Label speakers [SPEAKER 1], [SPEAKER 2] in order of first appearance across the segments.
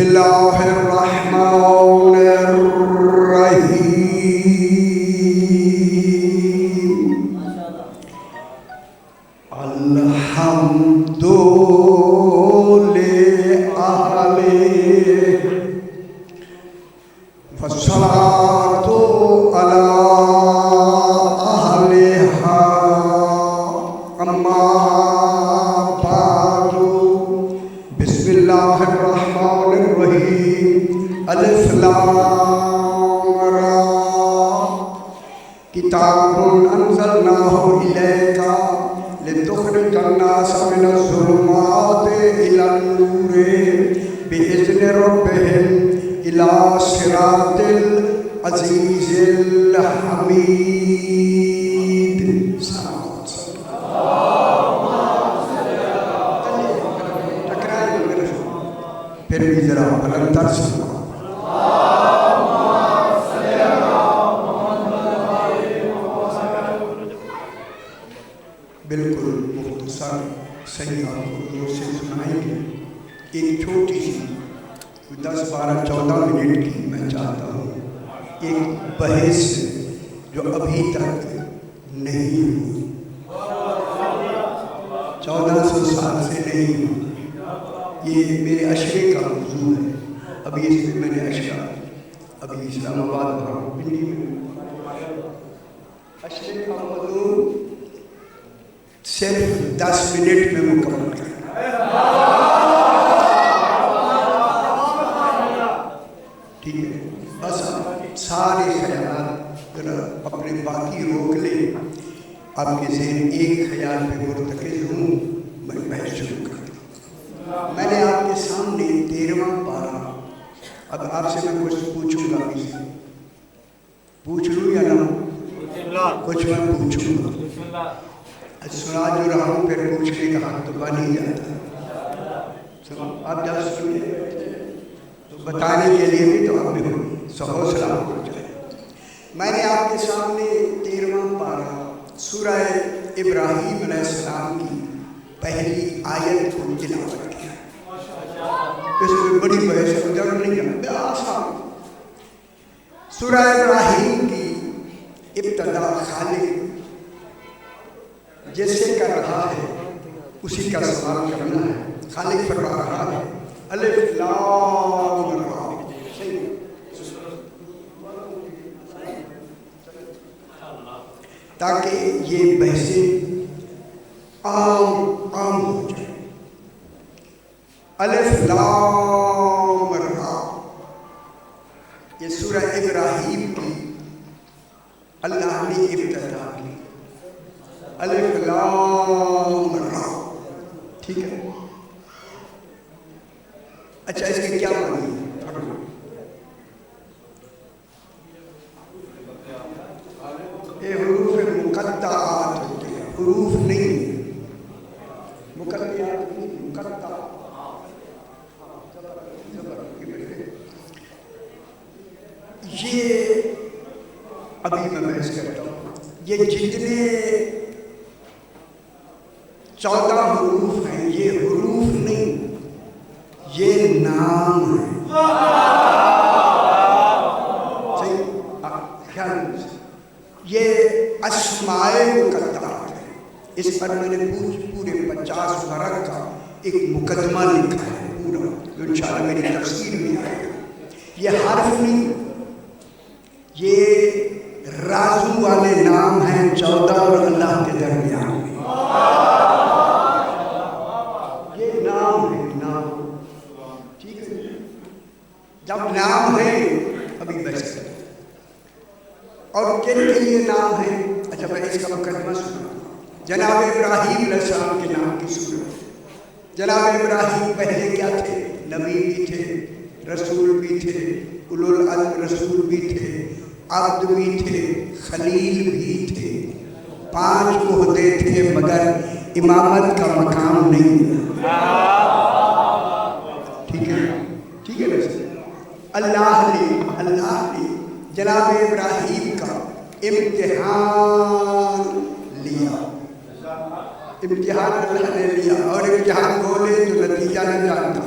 [SPEAKER 1] اللہ الرحمن الرحیم الحمد للہ والصلاة علی اہلہا اما بعد بسم اللہ الرحمن الرحیم الف لام را کتاب انزلناہ الیک لتخرج الناس من الظلمات الى النور بإذن ربهم إلى صراط العزيز الحميد. پھر بھی ذرا بلندر سے بالکل مختصر صحیح آپ کو دور سے سنائیں گے. ایک چھوٹی سی 10-12-14 منٹ کی میں چاہتا ہوں ایک بحث جو ابھی تک نہیں ہوئی 1400 سال سے نہیں ہوئی. یہ میرے عشرے کا موضوع ہے. ابھی اس میں میں نے عشرہ ابھی اسلام آباد پنڈی میں عشرے کا موضوع صرف 10 منٹ میں مکمل کریں. ٹھیک ہے، بس سارے خیالات ذرا اپنے باقی روک لیں. آپ کے ذہن ایک خیال پہ مرتکز ہوں. میں بحث شروع کرتا ہوں. میں نے آپ کے سامنے 13واں پارہ. اب آپ سے میں کچھ پوچھوں گا. پوچھ لوں یا نہ؟ کچھ میں پوچھوں گا. سنا جو رہا ہوں پھر پوچھنے کا حق تو بن ہی جاتا. آپ جب سنیں تو بتانے کے لیے بھی تو آپ نے حوصلہ ہو جائے. میں نے آپ کے سامنے 13واں پارہ سورہ ابراہیم علیہ السلام کی پہلی آیت کو تلاوت کیا. اس میں بڑی بحث ضرور نہیں ہے، آسان. سورہ ابراہیم کی ابتدا خالق جیسے کر رہا ہے اسی کا سوال کرنا ہے. خالق فرما رہا ہے الف لام را، تاکہ یہ بحثیں عام ہو جائے. الف لام را یہ سورہ ابراہیم کی اللہ نے ابتدا کی. الف لام را، ٹھیک ہے. اچھا اس کے کیا معنی ہے؟ یہ حروف مقطعات ہوتے ہیں، حروف نہیں مقطعات نہیں، مقطع. یہ ابھی میں بحث کرتا ہوں. یہ جتنے 14 حروف ہیں یہ حروف نہیں، یہ نام ہے. صحیح خیال سے یہ اسماء مقدرات ہے. اس پر میں نے پورے 50 برق کا ایک مقدمہ لکھا ہے پورا، جو انشاءاللہ میری تفسیر میں آئے گا. یہ حرف نہیں، یہ رازوں والے نام ہیں 14 اور اللہ کے درمیان میں. یہ نام ہے، نام. ٹھیک ہے، جب نام ہے ابھی بحث کریں. اور کن کے لیے نام ہے؟ اچھا میں اس کا مقدمہ سنا. جناب ابراہیم علیہ السلام کے نام کی صورت. جناب ابراہیم پہلے کیا تھے؟ نبی بھی تھے، رسول بھی تھے، اولو العزم رسول بھی تھے، عبد بھی تھے، خلیل بھی تھے. 5 عہدے تھے مگر امامت کا مقام نہیں. ٹھیک ہے، ٹھیک ہے. اللہ نے جناب ابراہیم کا امتحان لیا. امتحان اللہ نے لیا، اور امتحان بولے جو نتیجہ نہیں جانتا.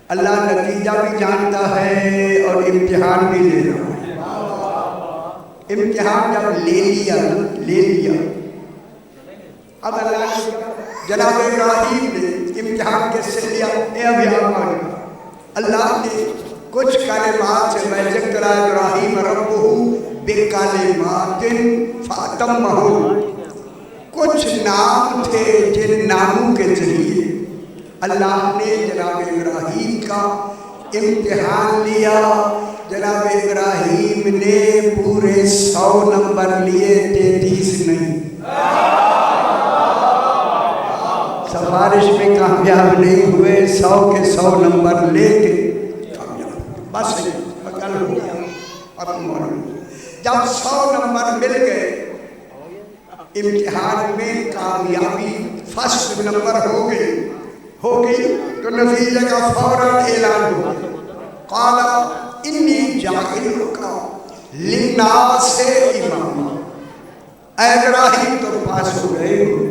[SPEAKER 1] اللہ نتیجہ بھی جانتا ہے اور امتحان بھی لے رہا ہے۔ امتحان جب لے لیا اب اللہ نے جناب ابراہیم نے امتحان کیسے لیا؟ ابھی آپ اللہ نے کچھ کلمات سے میں کرا ابراہیم ربہ بکلمات فاتمہ، کچھ نام تھے جن ناموں کے ذریعے اللہ نے جناب ابراہیم کا امتحان لیا۔ جناب ابراہیم نے پورے 100 نمبر لیے، 33 نہیں۔ سفارش میں کامیاب نہیں ہوئے، 100 کے 100 نمبر لے کے کامیاب، بس کل ہو گیا۔ اب جب 100 نمبر مل گئے امتحان میں، کامیابی فرسٹ نمبر ہو گئی تو نتیجے کا فوراً اعلان ہوا، قال انی جاعلک للناس اماما۔ اے ابراہیم تو پاس ہو گئے ہو،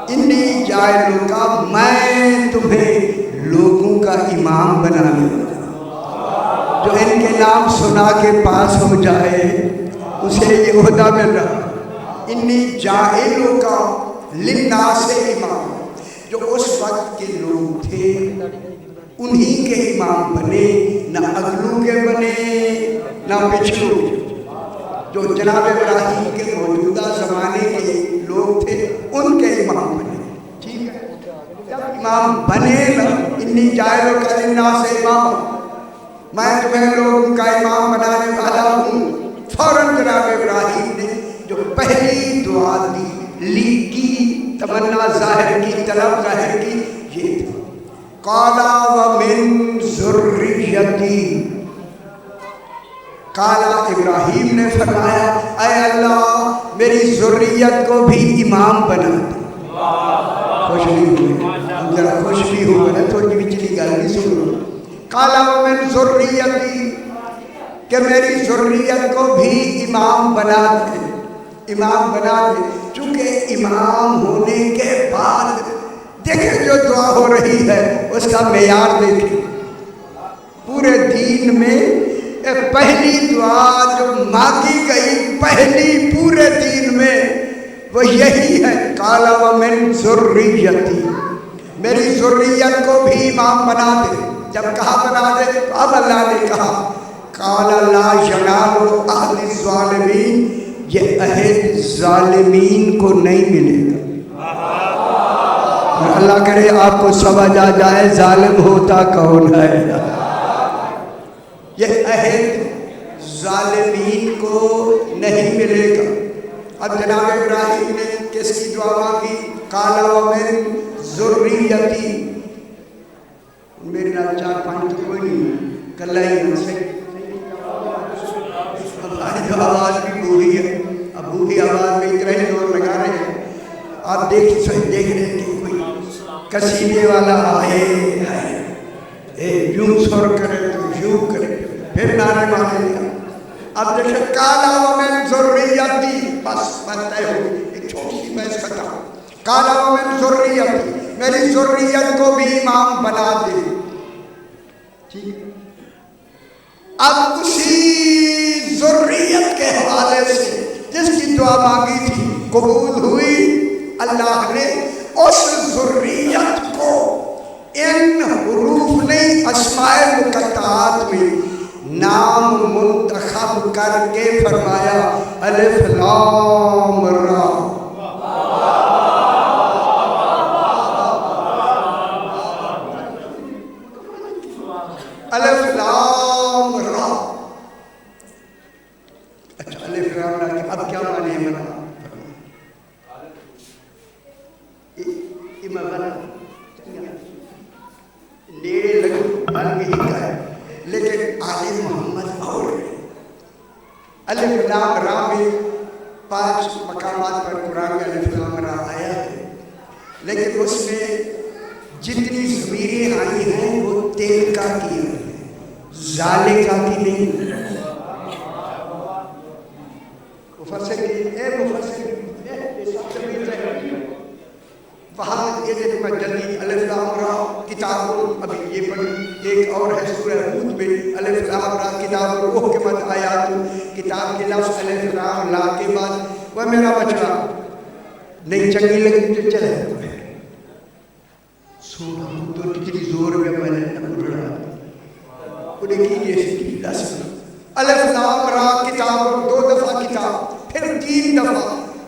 [SPEAKER 1] انی جاعلک، میں تمہیں لوگوں کا امام بنانے والا، جو ان کے نام سنا کے پاس ہو جائے اسے یہ عہدہ مل رہا۔ انی جاعلک للناس امام، جو اس وقت کے لوگ تھے انہی کے امام بنے، نہ اگلوں کے بنے نہ پچھلوں کے، جو جناب ابراہیم کے موجودہ زمانے کے لوگ تھے ان کے امام بنے۔ ٹھیک ہے، جب امام بنے نا، انی جاعلک للناس امام، میں تمہیں لوگوں کا امام بنانے والا ہوں، فوراً جناب ابراہیم نے جو پہلی دعا لی کی، تمنا ظاہر کی، طلب ظاہر کی، یہ تھا قَالَ وَمِن ذُرِّيَّتِي۔ قَالَ ابراہیم نے فرمایا اے اللہ میری ذریت کو بھی امام بنا دے۔ خوش نہیں ہوئے، ذرا خوش بھی ہوئے نا، تھوڑی بچلی گل بھی سنو۔ قَالَ وَمِن ذُرِّيَّتِي، کہ میری ذریت کو بھی امام بنا دے، امام بنا دے۔ چونکہ امام ہونے کے بعد دیکھیں جو دعا ہو رہی ہے اس کا معیار دیکھیں، پورے دین میں پہلی دعا جو مانگی گئی، پہلی پورے دین میں وہ یہی ہے، قَالَ وَمِن ذُرِّيَّتِي، میری ذریت کو بھی امام بنا دے۔ جب کہا بنا دے تو اب اللہ نے کہا قَالَ لَا يَنَالُ عَهْدِ الظَّالِمِينَ، یہ عہد ظالمین کو نہیں ملے گا۔ اور اللہ کرے آپ کو سمجھ آ جائے ظالم ہوتا کون ہے۔ یہ عہد ظالمین کو نہیں ملے گا۔ اب جناب ابراہیم نے کس کی دعا مانگی؟ قَالَ وَمِن ذُرِّيَّتِي، میرے نال 4-5 تو کوئی نہیں، کل ہی ان سے ہماری جو آواز بھی بوڑھی ہے، اب بوڑھی آواز میں اتنا ہی زور لگا رہے ہیں۔ آپ دیکھ رہے ہیں کہ کوئی قصیدے والا آئے یوں سر کرے تو یوں کرے، پھر نعرے مارے لیا۔ اب دیکھیں قَالَ وَمِن ذُرِّيَّتِي، بس طے ہو گئی، ایک چھوٹی سی بحث ختم۔ قَالَ وَمِن ذُرِّيَّتِي، میری ذریت کو بھی امام بنا دے۔ ٹھیک ہے، اب اسی ذریت کے حوالے سے جس کی دعا مانگی تھی قبول ہوئی، اللہ نے اس ذریت کو ان حروف نہیں اسماء مقطعات میں نام منتخب کر کے فرمایا الف لام را۔ الف لام را، اچھا الف لام را کے اب کیا معنی ہے میرا؟ نیڑے لگو بن یہی کا ہے، لیکن آل محمد اور الف لام را میں 5 مقامات پر قرآن میں الف لام را آیا ہے، لیکن اس میں جتنی ضمیریں آئی ہیں وہ تلکا کی ہیں، ذالکا کی نہیں۔ مفسر کی اے مفسر وہاں دیکھ میں جلدی الف لام را کتاب، ابھی یہ پڑھی ایک اور ہے سورہ ہود میں الف لام را کتاب احکمت آیات، کتاب کے لفظ الف لام لا کے بعد وہ میرا بچہ نہیں چنگی لگی تو چلے سورہ ہود تو کتنی زور میں نے پڑھا انہیں کی جیسے کی لسن الف لام را کتاب، 2 دفعہ کتاب، پھر 3 دفعہ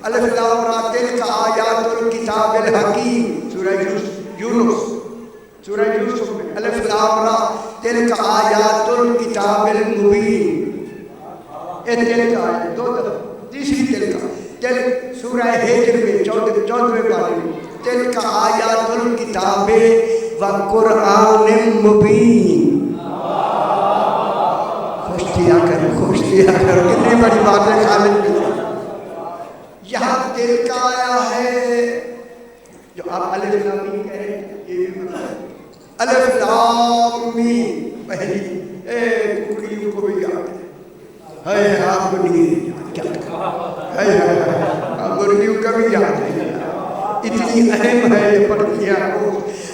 [SPEAKER 1] الف لام را تلک آیات الکتاب الحکیم، سورہ یونس، سورہ یوسف میں الف لام را تلک آیات الکتاب المبین، تلک آیات 2 دفعہ، تیسری تلک سورہ ہجر میں 14ویں پارے میں تلک آیات الکتاب وقرآن مبین۔ خوش دیا کرو کتنی بڑی بات ہے خالد میں، یہاں دل کا آیا ہے جو آپ الف لام میم کہہ رہے ہیں، یہ بھی بتا الف لام میم پہلی کڑیوں کو بھی یاد ہے آپ کو نہیں یاد، کیا آپ مرغیوں کا بھی یاد ہے، اتنی اہم ہے یہ پڑھ لیا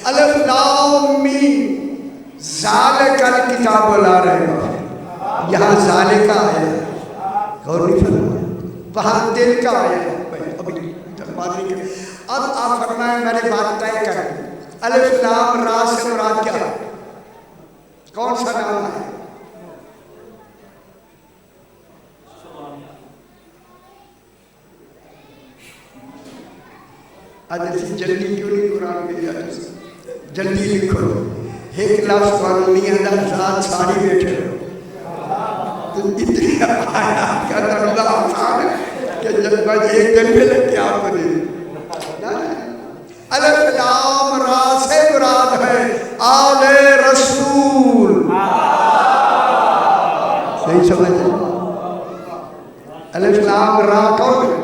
[SPEAKER 1] الف لام میم، ذالک الکتاب لا ریب فیہ، یہاں ذالک آیا غور نہیں فرمایا، وہاں دل کا آیا ہے، اب آپ فرمائیں میں نے بات طے کر الف لام را سے مراد کیا ہے، کون سا نام ہے؟ آج جلدی کیوں نہیں قرآن میں جاتا، جلدی لکھو، ایک لفظ قانونی اندر ذات ساری بیٹھے ہو، اتنی آیات کا ترجمہ آسان ہے کہ جب میں ایک دن میں لگ کے آپ کو دے الف لام را سے مراد ہے آل رسول، صحیح سمجھے؟ الف لام را کون ہے؟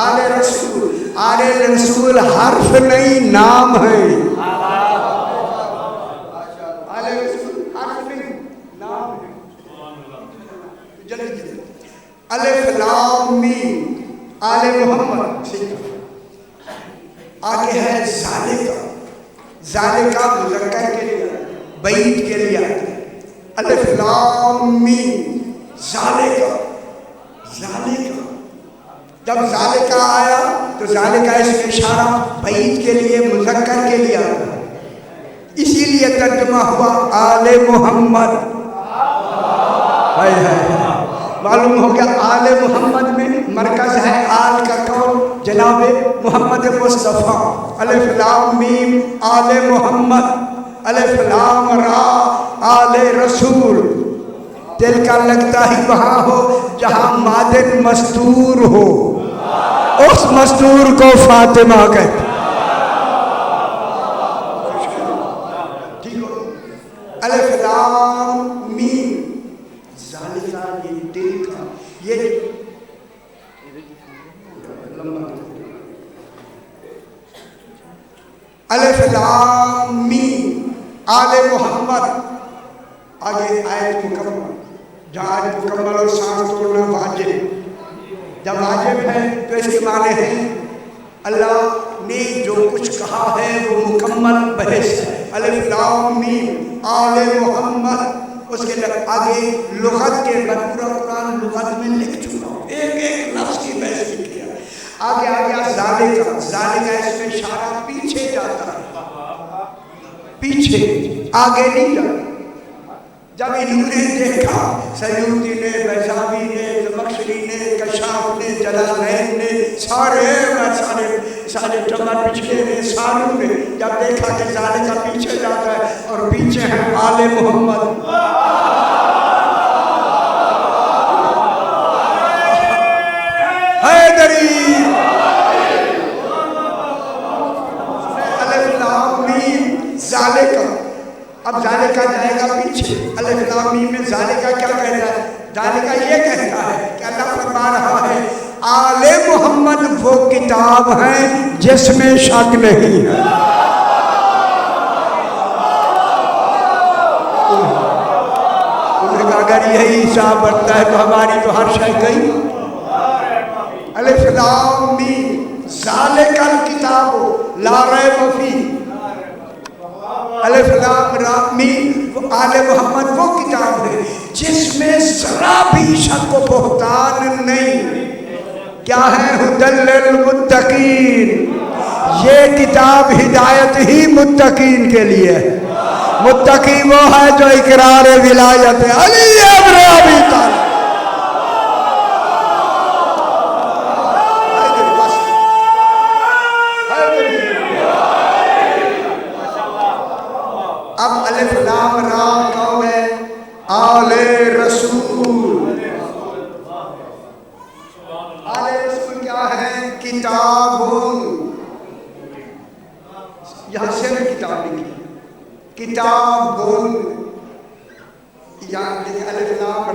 [SPEAKER 1] آل رسول، آل رسول حرف نہیں نام ہے، آل رسول حرف نہیں نام ہے، جلدی الف لام میم آل محمد، آگے ہے ذالکہ، ذالکہ مذکر کے لیے بعید کے لیے الف لام میم ذالکہ، ذالکہ جب ذالکہ آیا تو ذالکہ اس میں اشارہ بعید کے لیے مذکر کے لیے آیا، اسی لیے ترجمہ ہوا آل محمد، معلوم ہو گیا آل محمد میں مرکز ہے آل کا کون؟ جناب محمد مصطفیٰ، الف لام میم آل محمد، الف لام را آل رسول، دل کا لگتا ہی وہاں ہو جہاں مادن مستور ہو، اس مستور کو فاطمہ کہتے الف لام میم ذالکہ، یہ دل کا، یہ الف لام میم آل محمد، آگے آیت مکمل، جہاں آیت مکمل اور سانس توڑنا واجب، جب واجب ہے تو اس کے معنی ہیں اللہ نے جو کچھ کہا ہے وہ مکمل بحث ہے، الف لام میم آل محمد، اس کے آگے لغت کے پورا قرآن لغت میں لکھ چکا ہوں، ایک لفظ کی بحث نہیں کیا، آگے آگیا ذالکہ، ذالکہ اس میں اشارہ پیچھے جاتا ہے، پیچھے آگے نہیں جاتا، جب انہوں نے دیکھا سیوطی نے، بیضاوی نے، زمخشری نے، کشاف نے، جلالین نے، سارے ٹمر پچھلے نے، ساروں نے جب دیکھا کہ ذالکہ پیچھے جاتا ہے اور پیچھے ہے آل محمد، حیدری، الف لام میم ذالکہ، اب ذالکہ جائے گا پیچھے، الف لام میم میں ذالکہ کیا کہتا ہے؟ ذالکہ یہ کہتا ہے کہ اللہ فرما رہا ہے آل محمد وہ کتاب ہے جس میں شک نہیں ہے، اگر یہی حساب بڑھتا ہے تو ہماری تو ہر شے گئی، الف لام میم ذالک الکتاب لا ریب فیہ، الف لام را میم، آل محمد وہ کتاب ہے جس میں ذرا بھی شک و بہتان نہیں۔ کیا ہے؟ ھدی للمتقین، یہ کتاب ہدایت ہی متقین کے لیے ہے۔ متقی وہ ہے جو اقرار ولایت علی ابن ابی طالب۔ اب الف لام را کون ہے؟ آل رسول۔ آل رسول کیا ہے؟ کتاب، یہاں سے بھی کتاب لکھی، کتاب، یہاں الف لام را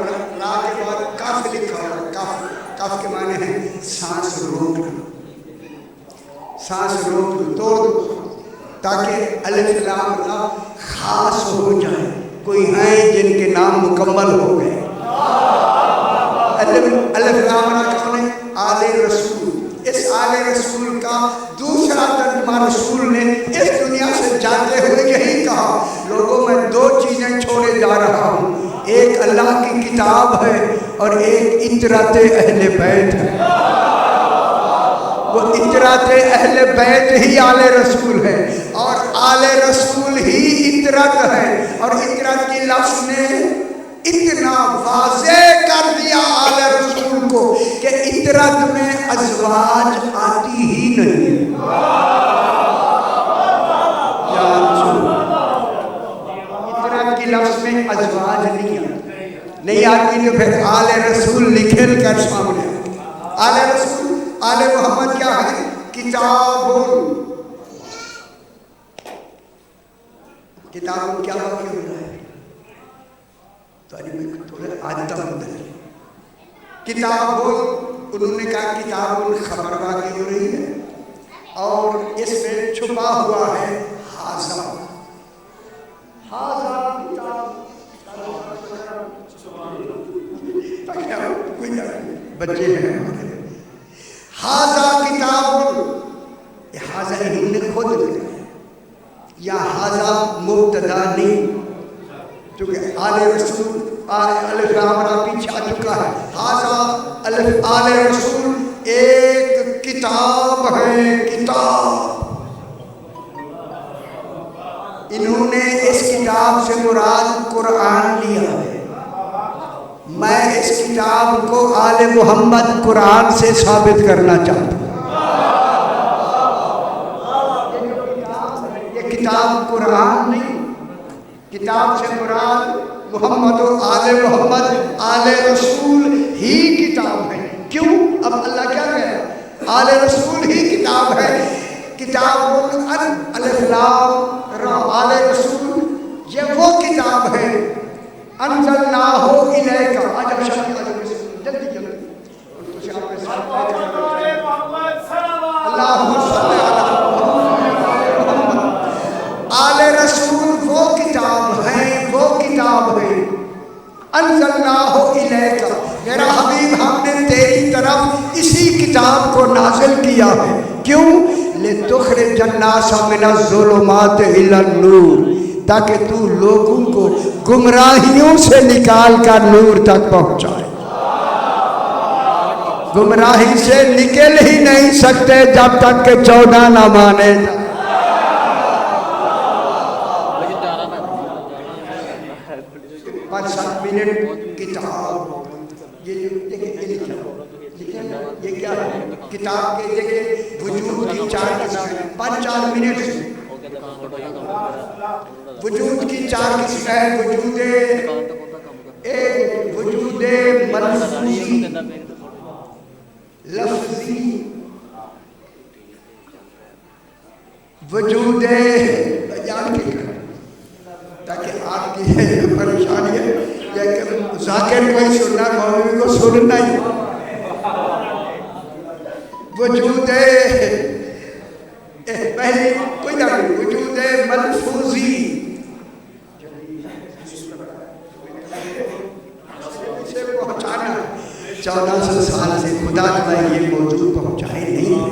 [SPEAKER 1] کے بعد کاف لکھا ہوا، کاف کے معنی ہے سانس روکنا، سانس روک توڑ، تاکہ الف لام را خاص ہو جائے۔ کوئی ہیں جن کے نام مکمل ہو گئے۔ الف لام را کون ہے؟ آل رسول۔ اس آل رسول کا دوسرا ترجمہ رسول نے اس دنیا سے جاتے ہوئے یہی کہا، لوگوں میں دو چیزیں چھوڑے جا رہا ہوں، ایک اللہ کی کتاب ہے اور ایک اطرت اہل بیت ہے۔ وہ اطرت اہل بیت ہی آل رسول ہے، اور آل رسول ہی اطرت ہے، اور اطرت کی لفظ نے اتنا واضح کر دیا آل رسول کو کہ اطرت میں ازواج آتی ہی نہیں۔ اطرت کی لفظ میں ازواج نہیں آتی، تو پھر آل رسول نکل کر سامنے آل رسول، آل محمد کیا ہے؟ کتاب۔ کتاب کیا واقع ہو رہا ہے؟ تو تھوڑا آدھا بدل کتاب، انہوں نے کہا کتاب خبر واقع ہو رہی ہے، اور اس میں چھپا ہوا ہے حاضہ کتاب۔ بچے ہیں حاضہ کتاب، حاضہ انہوں نے خود لکھا ہے، یا حاضہ مبتدا نہیں، چونکہ آل رسول الف لام را پیچھے آ چکا ہے۔ حاضہ الف آل رسول ایک کتاب ہے، کتاب۔ انہوں نے اس کتاب سے مراد قرآن لیا ہے۔ میں اس کتاب کو آل محمد قرآن سے ثابت کرنا چاہتا ہوں۔ یہ کتاب قرآن نہیں، کتاب سے مراد محمد و آل محمد، آل رسول ہی کتاب ہے۔ کیوں؟ اب اللہ کیا کہہ رہا ہے؟ آل رسول ہی کتاب ہے۔ کتاب الف لام را، آل رسول یہ وہ کتاب ہے انزلناہ الیک۔ آج اب شاید جلدی جلدی اللہم صلی آل رسول وہ کتاب ہے، وہ کتاب ہے انزلناہ الیک، میرا حبیب ہم نے تیری طرف اسی کتاب کو نازل کیا ہے۔ کیوں؟ لِتُخْرِجَ النَّاسَ مِنَ الظُّلُمَاتِ إِلَى النُّورِ، تاکہ تو لوگوں کو گمراہیوں سے نکال کر نور تک پہنچائے۔ گمراہی سے نکل ہی نہیں سکتے جب تک کہ 14 نہ مانے۔ 5-7 منٹ کتاب، یہ کیا ہے؟ کتاب کے دیکھیں وجود کی 4 قسمیں، 5-4 منٹ وجود کی 4 قسمیں، وجود ملفوظی، لفظی، وجود بیان کی، تاکہ آپ کی پریشانی ہے یا کہ ذاکر کو ہی سننا، مولوی کو سننا ہی، وجود پہلی کوئی نہ وجود ملفوظی، اسے پہنچانا 1400 سال سے خدا کا یہ موضوع پہنچائے نہیں ہے،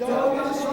[SPEAKER 1] 1400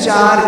[SPEAKER 1] 4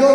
[SPEAKER 1] 2